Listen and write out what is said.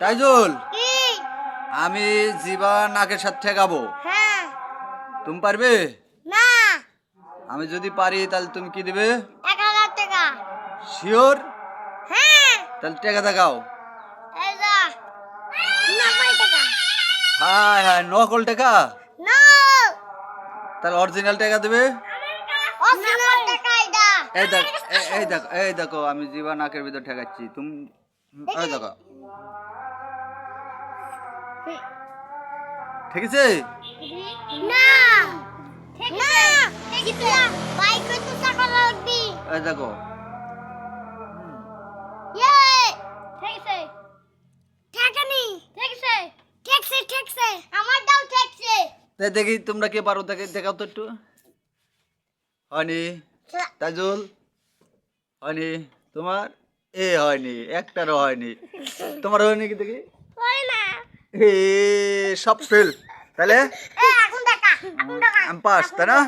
তাইজুল, আমি জিবা নাকের সাথে ঠেকাবো, তুমি পারবে? না। আমি যদি পারি তাহলে তুমি কি দিবে? 1000 টাকা। শিওর? হ্যাঁ। তাহলে টাকা দেখাও। এই যা 90 টাকা। হাই হাই, নকল টাকা? না। তাহলে অরিজিনাল টাকা দেবে? অরিজিনাল টাকা এটা। এই দেখো আমি জিবা নাকের ভিতর ঠেকাচ্ছি, তুমি এই দেখো। ঠিক আছে? না। না। ঠিক আছে। বাইক কত টাকা লাগবে? এই দেখো। ইয়ে। ঠিক আছে। টাকা নেই। ঠিক আছে। ঠিক আছে। আমার দাও ঠিক আছে। দেখি তোমরা কে পারো, দেখাও তো একটু। হয়নি তাইজুল, হয়নি তোমার? হয়নি, একটারও হয়নি। তোমার হয়নি কি দেখি? হয় না। সব ফেল। তাহলে এখন টাকা। আমি পাস, তাই না?